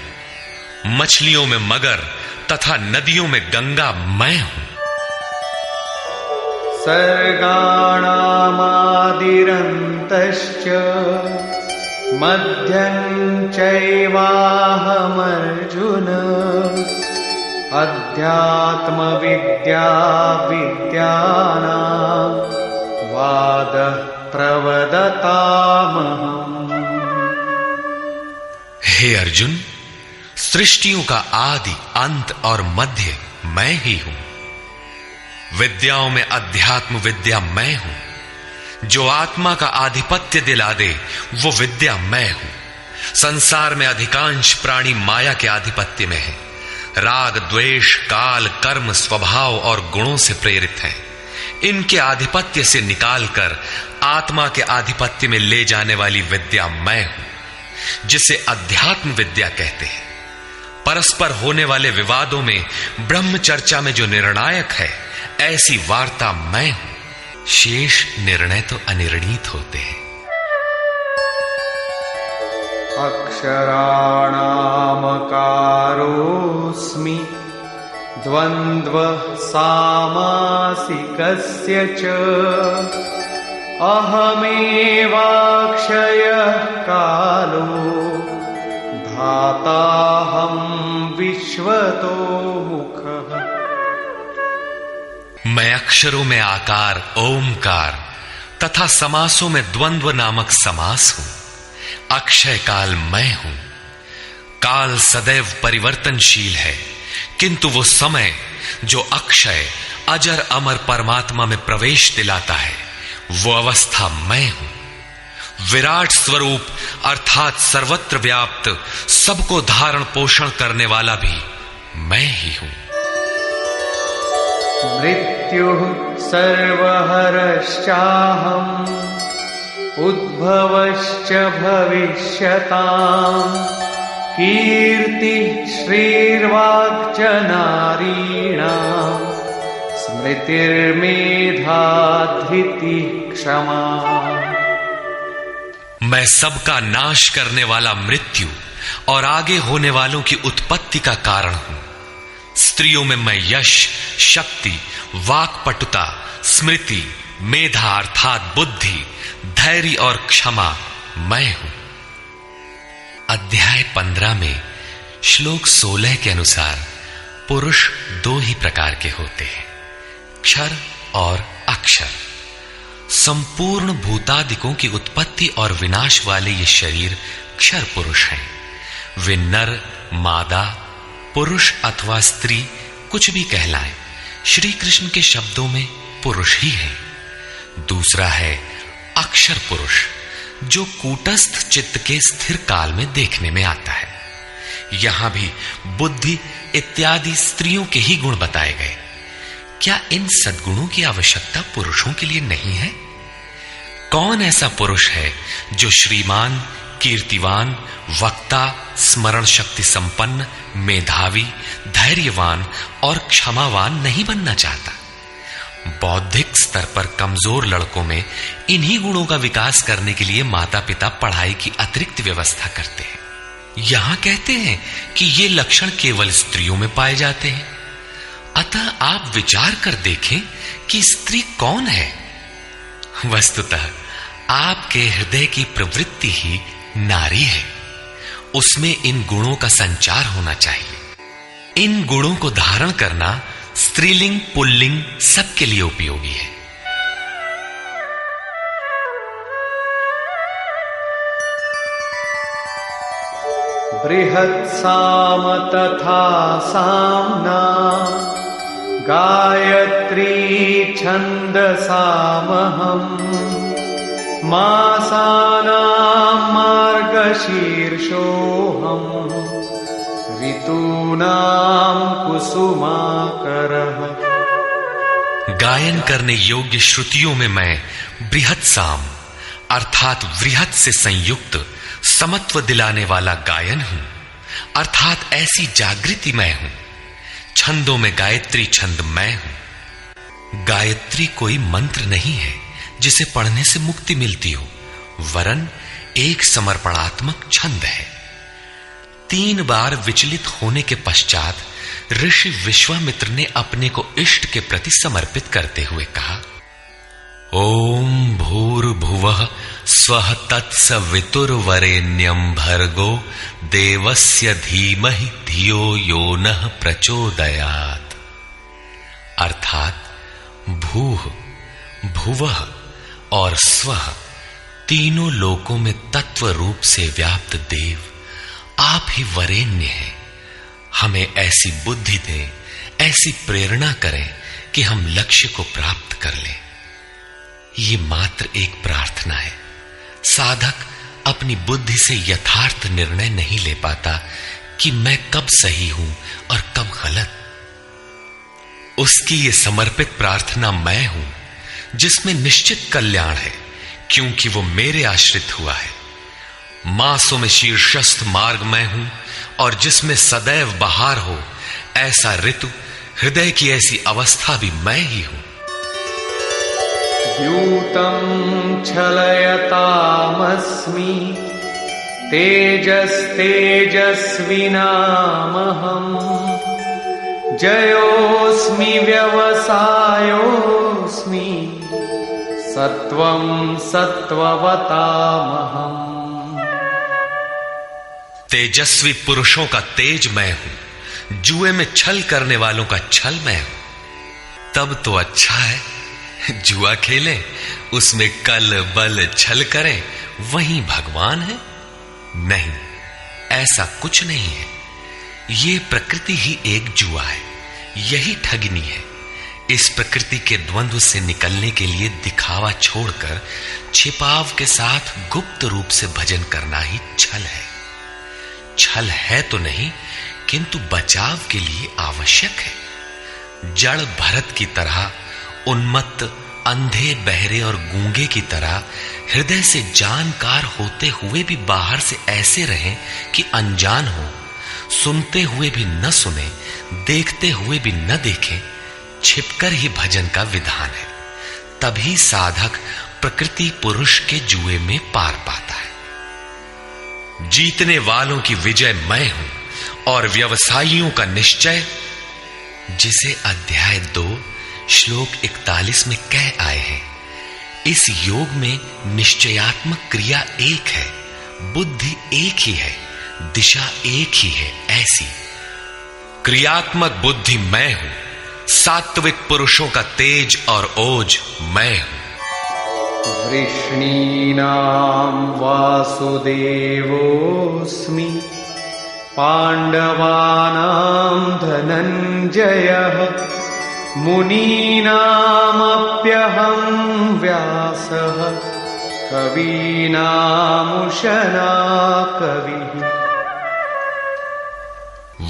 Speaker 2: मछलियों में मगर तथा नदियों में गंगा मैं हूं।
Speaker 3: सर्गाणामादिरन्तश्च मध्यं चैवाहमर्जुन अध्यात्मविद्या विद्यानां वादः प्रवदतामहम्।
Speaker 2: हे अर्जुन, सृष्टियों का आदि, अंत और मध्य मैं ही हूं। विद्याओं में अध्यात्म विद्या मैं हूं। जो आत्मा का आधिपत्य दिला दे वो विद्या मैं हूं। संसार में अधिकांश प्राणी माया के आधिपत्य में है। राग, द्वेष, काल, कर्म, स्वभाव और गुणों से प्रेरित हैं। इनके आधिपत्य से निकालकर आत्मा के आधिपत्य में ले जाने वाली विद्या मैं हूं, जिसे अध्यात्म विद्या कहते हैं। परस्पर होने वाले विवादों में ब्रह्म चर्चा में जो निर्णायक है, ऐसी वार्ता मैं हूं। शेष निर्णय तो अनिर्णीत होते हैं।
Speaker 3: अक्षराणामकारोऽस्मि द्वन्द्व सामासिकस्य च अहमेवाक्षयः कालो धाताहं विश्वतो मुखः।
Speaker 2: मैं अक्षरों में आकार, ओमकार तथा समासों में द्वंद्व नामक समास हूं। अक्षय काल मैं हूं। काल सदैव परिवर्तनशील है, किंतु वो समय जो अक्षय अजर अमर परमात्मा में प्रवेश दिलाता है, वो अवस्था मैं हूं। विराट स्वरूप अर्थात सर्वत्र व्याप्त, सबको धारण पोषण करने वाला भी मैं ही हूं।
Speaker 3: मृत्युः सर्वहरश्चाहम् उद्भवश्च भविष्यताम् कीर्तिः श्रीर्वाक्च नारीणाम् स्मृतिर्मेधा धृतिः क्षमा।
Speaker 2: मैं सबका नाश करने वाला मृत्यु और आगे होने वालों की उत्पत्ति का कारण हूं। स्त्रियों में मैं यश, शक्ति, वाक्पटुता, स्मृति, मेधा अर्थात बुद्धि, धैर्य और क्षमा मैं हूं। अध्याय 15 में श्लोक 16 के अनुसार पुरुष दो ही प्रकार के होते हैं, क्षर और अक्षर। संपूर्ण भूतादिकों की उत्पत्ति और विनाश वाले ये शरीर क्षर पुरुष हैं। वे नर, मादा, पुरुष अथवा स्त्री कुछ भी कहलाएं, श्री कृष्ण के शब्दों में पुरुष ही है। दूसरा है अक्षर पुरुष, जो कूटस्थ चित्त के स्थिर काल में देखने में आता है। यहां भी बुद्धि इत्यादि स्त्रियों के ही गुण बताए गए। क्या इन सद्गुणों की आवश्यकता पुरुषों के लिए नहीं है? कौन ऐसा पुरुष है जो श्रीमान, कीर्तिवान, वक्ता, स्मरण शक्ति संपन्न, मेधावी, धैर्यवान और क्षमावान नहीं बनना चाहता? बौद्धिक स्तर पर कमजोर लड़कों में इन्हीं गुणों का विकास करने के लिए माता पिता पढ़ाई की अतिरिक्त व्यवस्था करते हैं। यहां कहते हैं कि ये लक्षण केवल स्त्रियों में पाए जाते हैं। अतः आप विचार कर देखें कि स्त्री कौन है। वस्तुतः आपके हृदय की प्रवृत्ति ही नारी है। उसमें इन गुणों का संचार होना चाहिए। इन गुणों को धारण करना स्त्रीलिंग पुल्लिंग सबके लिए उपयोगी है।
Speaker 3: बृहत्साम तथा साम्ना गायत्री छन्दसामहम् मासानां मार्गशीर्षोऽहम् ऋतूनां कुसुमाकरः।
Speaker 2: गायन करने योग्य श्रुतियों में मैं बृहत साम अर्थात वृहत से संयुक्त समत्व दिलाने वाला गायन हूं, अर्थात ऐसी जागृति मैं हूं। छंदों में गायत्री छंद मैं हूं। गायत्री कोई मंत्र नहीं है जिसे पढ़ने से मुक्ति मिलती हो, वरन एक समर्पणात्मक छंद है। 3 बार विचलित होने के पश्चात ऋषि विश्वामित्र ने अपने को इष्ट के प्रति समर्पित करते हुए कहा, ओम भूर्भुवः स्वः तत्सवितुर्वरेण्यं भर्गो देवस्य धीमहि धियो यो नः प्रचोदयात्। अर्थात भूः, भुवः और स्वः तीनों लोकों में तत्व रूप से व्याप्त देव आप ही वरेण्य हैं। हमें ऐसी बुद्धि दें, ऐसी प्रेरणा करें कि हम लक्ष्य को प्राप्त कर लें। ये मात्र एक प्रार्थना है। साधक अपनी बुद्धि से यथार्थ निर्णय नहीं ले पाता कि मैं कब सही हूं और कब गलत। उसकी ये समर्पित प्रार्थना मैं हूं, जिसमें निश्चित कल्याण है, क्योंकि वो मेरे आश्रित हुआ है। मासों में शीर्षस्थ मार्ग मैं हूं, और जिसमें सदैव बहार हो, ऐसा ऋतु, हृदय की ऐसी अवस्था भी मैं ही हूं।
Speaker 3: द्यूतं छलयतामस्मि तेजस्तेजस्विनामहम् जयोऽस्मि व्यवसायोऽस्मि सत्वं सत्ववतामहम्।
Speaker 2: तेजस्वी पुरुषों का तेज मैं हूं, जुए में छल करने वालों का छल मैं हूं। तब तो अच्छा है जुआ खेलें, उसमें कल बल छल करें, वही भगवान है। नहीं, ऐसा कुछ नहीं है। ये प्रकृति ही एक जुआ है, यही ठगनी है। इस प्रकृति के द्वंद्व से निकलने के लिए दिखावा छोड़कर छिपाव के साथ गुप्त रूप से भजन करना ही छल है। छल है तो नहीं, किंतु बचाव के लिए आवश्यक है। जड़ भरत की तरह, उन्मत्त, अंधे, बहरे और गूंगे की तरह हृदय से जानकार होते हुए भी बाहर से ऐसे रहें कि अनजान हो, सुनते हुए भी न सुने, देखते हुए भी न देखें। छिपकर ही भजन का विधान है। तभी साधक प्रकृति पुरुष के जुए में पार पाता है। जीतने वालों की विजय मैं हूं, और व्यवसायियों का निश्चय, जिसे अध्याय 2 श्लोक 41 में कह आए हैं। इस योग में निश्चयात्मक क्रिया एक है, बुद्धि एक ही है, दिशा एक ही है। ऐसी क्रियात्मक बुद्धि मैं हूं, सात्विक पुरुषों का तेज और ओज मैं हूं।
Speaker 3: वृष्णीनां वासुदेवोऽस्मि पाण्डवानां धनञ्जयः मुनीनामप्यहं व्यासः कवीनामुशना कविः।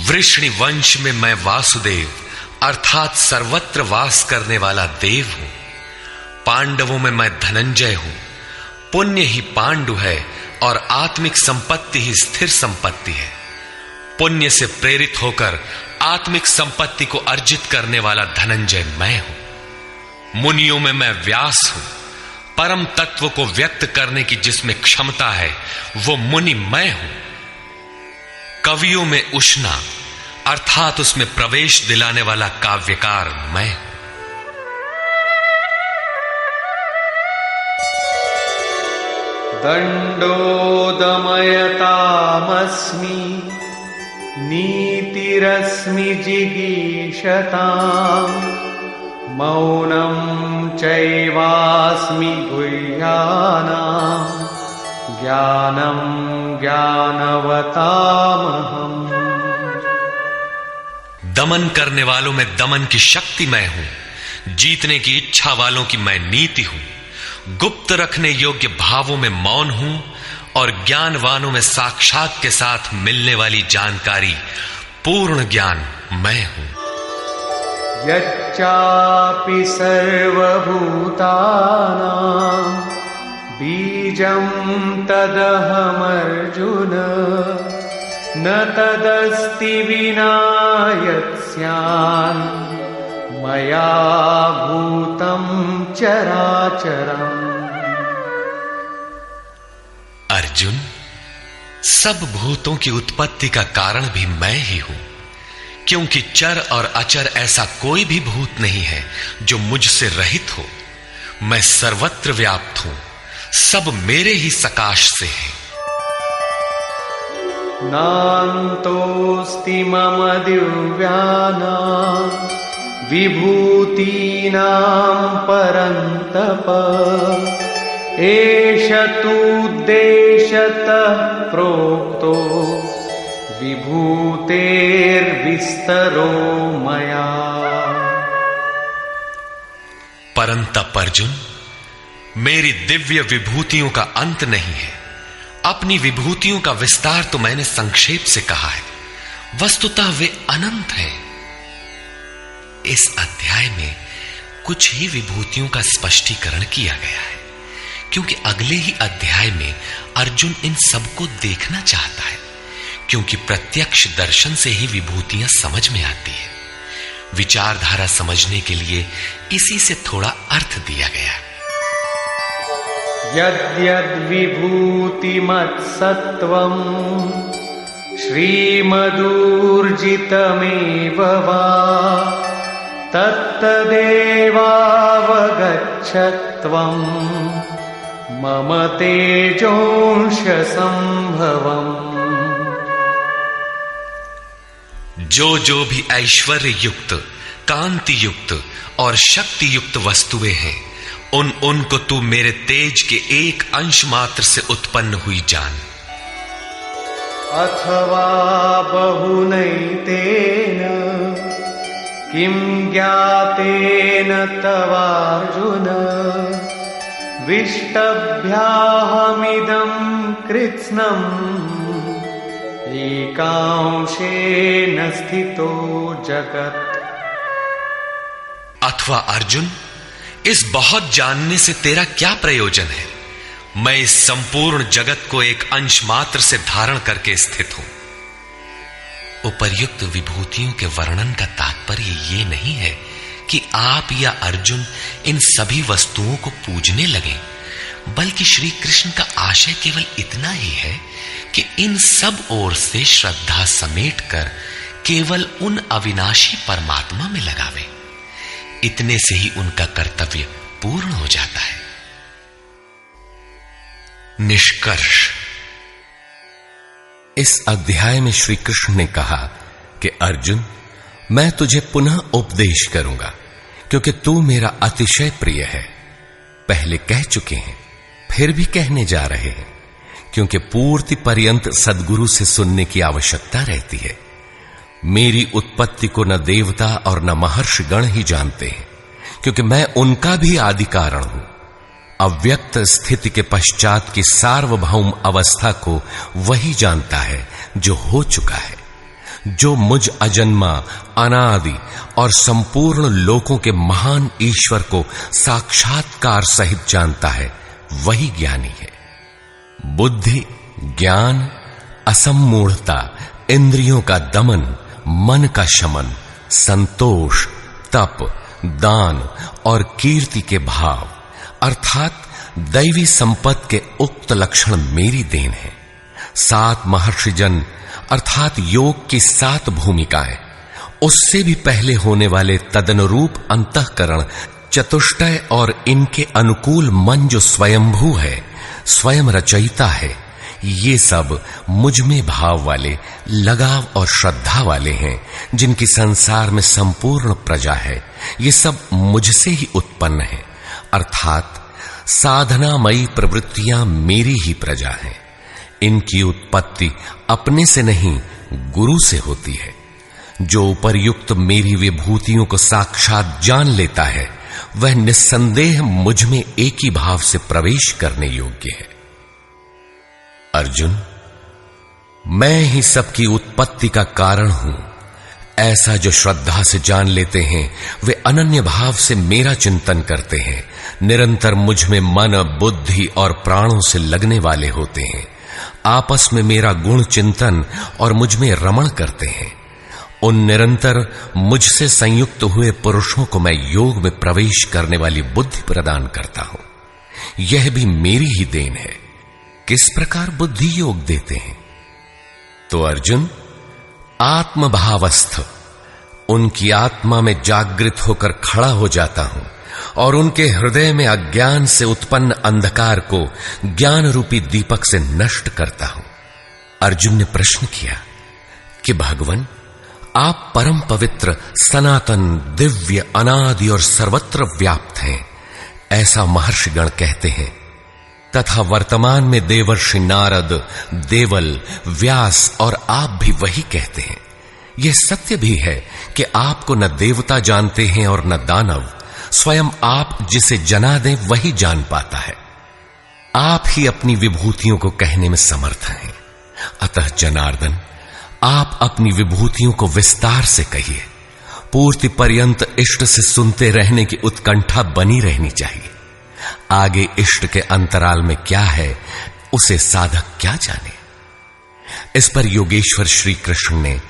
Speaker 2: वृष्णि वंश में मैं वासुदेव अर्थात सर्वत्र वास करने वाला देव हूं। पांडवों में मैं धनंजय हूं। पुण्य ही पांडु है और आत्मिक संपत्ति ही स्थिर संपत्ति है। पुण्य से प्रेरित होकर आत्मिक संपत्ति को अर्जित करने वाला धनंजय मैं हूं। मुनियों में मैं व्यास हूं। परम तत्व को व्यक्त करने की जिसमें क्षमता है, वो मुनि मैं हूं। कवियों में उष्णा अर्थात उसमें प्रवेश दिलाने वाला काव्यकार मैं हूं।
Speaker 3: दंडोदमयतामस्मि नीतिरस्मि जिगीषताम् मौनं चैवास्मि गुह्यानां ज्ञानं ज्ञानवतामहम्।
Speaker 2: दमन करने वालों में दमन की शक्ति मैं हूं। जीतने की इच्छा वालों की मैं नीति हूं। गुप्त रखने योग्य भावों में मौन हूं और ज्ञानवानों में साक्षात के साथ मिलने वाली जानकारी, पूर्ण ज्ञान मैं हूं।
Speaker 3: यच्चापि सर्वभूतानां बीजं तदहमर्जुन न तदस्ति विना यत्स्यान् मया भूतं चराचरम्।
Speaker 2: अर्जुन, सब भूतों की उत्पत्ति का कारण भी मैं ही हूं, क्योंकि चर और अचर ऐसा कोई भी भूत नहीं है जो मुझसे रहित हो। मैं सर्वत्र व्याप्त हूं, सब मेरे ही सकाश से है।
Speaker 3: नान्तोऽस्ति मम दिव्यानां विभूतीनां परन्तप एष तूद्देशतः प्रोक्तो विभूतेर्विस्तरो मया।
Speaker 2: परंतप अर्जुन, मेरी दिव्य विभूतियों का अंत नहीं है। अपनी विभूतियों का विस्तार तो मैंने संक्षेप से कहा है, वस्तुतः वे अनंत हैं। इस अध्याय में कुछ ही विभूतियों का स्पष्टीकरण किया गया है, क्योंकि अगले ही अध्याय में अर्जुन इन सबको देखना चाहता है, क्योंकि प्रत्यक्ष दर्शन से ही विभूतियां समझ में आती है। विचारधारा समझने के लिए इसी से थोड़ा अर्थ दिया गया।
Speaker 3: यद्यद्विभूतिमत्सत्त्वम् श्रीमदूर्जितमेव वा तत्तदेवावगच्छत्वम् मम तेजोंश संभवम्।
Speaker 2: जो भी ऐश्वर्य युक्त, कांति युक्त और शक्ति युक्त वस्तुएं हैं, उनको तू मेरे तेज के एक अंश मात्र से उत्पन्न हुई जान।
Speaker 3: अथवा बहुनैतेन किं ज्ञातेन तवार्जुन विष्टभ्याहमिदं कृत्स्नम् एकांशेन स्थितो जगत्।
Speaker 2: अथवा अर्जुन, इस बहुत जानने से तेरा क्या प्रयोजन है? मैं इस संपूर्ण जगत को एक अंश मात्र से धारण करके स्थित हूं। उपर्युक्त विभूतियों के वर्णन का तात्पर्य ये नहीं है कि आप या अर्जुन इन सभी वस्तुओं को पूजने लगे, बल्कि श्री कृष्ण का आशय केवल इतना ही है कि इन सब ओर से श्रद्धा समेट कर केवल उन अविनाशी परमात्मा में लगावे। इतने से ही उनका कर्तव्य पूर्ण हो जाता है। निष्कर्ष,
Speaker 1: इस अध्याय में श्री कृष्ण ने कहा कि अर्जुन, मैं तुझे पुनः उपदेश करूंगा, क्योंकि तू मेरा अतिशय प्रिय है। पहले कह चुके हैं, फिर भी कहने जा रहे हैं, क्योंकि पूर्ति पर्यंत सद्गुरु से सुनने की आवश्यकता रहती है। मेरी उत्पत्ति को न देवता और न महर्षिगण ही जानते हैं, क्योंकि मैं उनका भी आदि कारण हूं। अव्यक्त स्थिति के पश्चात की सार्वभौम अवस्था को वही जानता है जो हो चुका है। जो मुझ अजन्मा, अनादि और संपूर्ण लोकों के महान ईश्वर को साक्षात्कार सहित जानता है, वही ज्ञानी है। बुद्धि, ज्ञान, असम्मूढ़ता, इंद्रियों का दमन, मन का शमन, संतोष, तप, दान और कीर्ति के भाव अर्थात दैवी संपत्ति के उक्त लक्षण मेरी देन है। 7 महर्षिजन अर्थात योग की 7 भूमिकाएं, उससे भी पहले होने वाले तदनुरूप अंतःकरण, चतुष्टय और इनके अनुकूल मन जो स्वयंभू है, स्वयं रचयिता है, ये सब मुझ में भाव वाले, लगाव और श्रद्धा वाले हैं, जिनकी संसार में संपूर्ण प्रजा है। ये सब मुझसे ही उत्पन्न है, अर्थात साधनामयी प्रवृत्तियां मेरी ही प्रजा हैं। इनकी उत्पत्ति अपने से नहीं, गुरु से होती है। जो उपर्युक्त मेरी विभूतियों को साक्षात जान लेता है, वह निस्संदेह मुझ में एक ही भाव से प्रवेश करने योग्य है। अर्जुन, मैं ही सबकी उत्पत्ति का कारण हूं, ऐसा जो श्रद्धा से जान लेते हैं, वे अनन्य भाव से मेरा चिंतन करते हैं, निरंतर मुझ में मन, बुद्धि और प्राणों से लगने वाले होते हैं, आपस में मेरा गुण चिंतन और मुझ में रमण करते हैं। उन निरंतर मुझसे संयुक्त हुए पुरुषों को मैं योग में प्रवेश करने वाली बुद्धि प्रदान करता हूं। यह भी मेरी ही देन है। किस प्रकार बुद्धि योग देते हैं? तो अर्जुन, आत्मभावस्थ उनकी आत्मा में जागृत होकर खड़ा हो जाता हूं और उनके हृदय में अज्ञान से उत्पन्न अंधकार को ज्ञान रूपी दीपक से नष्ट करता हूं। अर्जुन ने प्रश्न किया कि भगवन, आप परम पवित्र, सनातन, दिव्य, अनादि और सर्वत्र व्याप्त हैं, ऐसा महर्षिगण कहते हैं।
Speaker 2: तथा वर्तमान में देवर्षि नारद, देवल, व्यास और आप भी वही कहते हैं। यह सत्य भी है कि आपको न देवता जानते हैं और न दानव, स्वयं आप जिसे जना दें वही जान पाता है। आप ही अपनी विभूतियों को कहने में समर्थ हैं। अतः जनार्दन, आप अपनी विभूतियों को विस्तार से कहिए। पूर्ति पर्यंत इष्ट से सुनते रहने की उत्कंठा बनी रहनी चाहिए। आगे इष्ट के अंतराल में क्या है उसे साधक क्या जाने। इस पर योगेश्वर श्री कृष्ण ने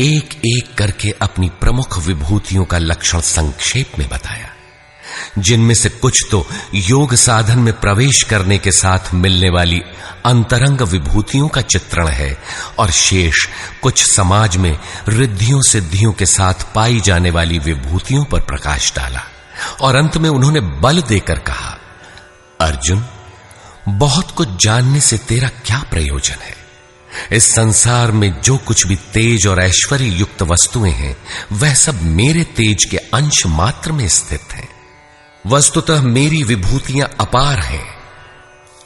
Speaker 2: एक एक करके अपनी प्रमुख विभूतियों का लक्षण संक्षेप में बताया, जिनमें से कुछ तो योग साधन में प्रवेश करने के साथ मिलने वाली अंतरंग विभूतियों का चित्रण है, और शेष कुछ समाज में रिद्धियों सिद्धियों के साथ पाई जाने वाली विभूतियों पर प्रकाश डाला। और अंत में उन्होंने बल देकर कहा, अर्जुन, बहुत कुछ जानने से तेरा क्या प्रयोजन है। इस संसार में जो कुछ भी तेज और ऐश्वर्य युक्त वस्तुएं हैं वह सब मेरे तेज के अंश मात्र में स्थित हैं। वस्तुतः मेरी विभूतियां अपार हैं।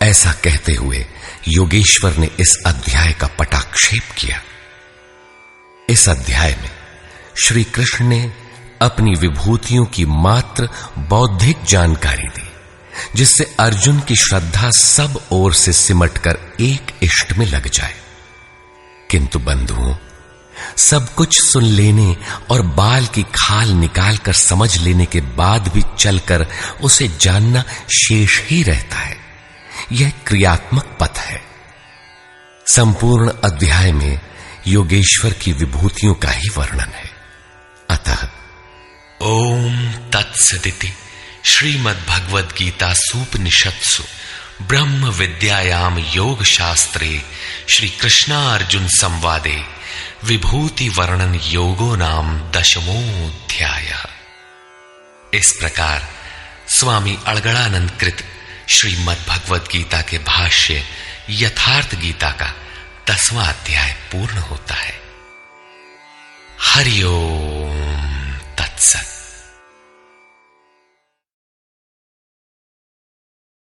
Speaker 2: ऐसा कहते हुए योगेश्वर ने इस अध्याय का पटाक्षेप किया। इस अध्याय में श्री कृष्ण ने अपनी विभूतियों की मात्र बौद्धिक जानकारी दी, जिससे अर्जुन की श्रद्धा सब ओर से सिमटकर एक इष्ट में लग जाए। किंतु बंधुओं, सब कुछ सुन लेने और बाल की खाल निकालकर समझ लेने के बाद भी चलकर उसे जानना शेष ही रहता है। यह क्रियात्मक पथ है। संपूर्ण अध्याय में योगेश्वर की विभूतियों का ही वर्णन है। अतः
Speaker 1: ओम तत्सदिति श्रीमद् भगवद गीता सूपनिषत्सु ब्रह्म विद्यायाम योग शास्त्रे श्री कृष्णार्जुन संवादे विभूति वर्णन योगो नाम 10वां। इस प्रकार स्वामी अड़गड़ानंद कृत श्रीमद् भगवद गीता के भाष्य यथार्थ गीता का 10वां अध्याय पूर्ण होता है। हरि ओम तत्सत।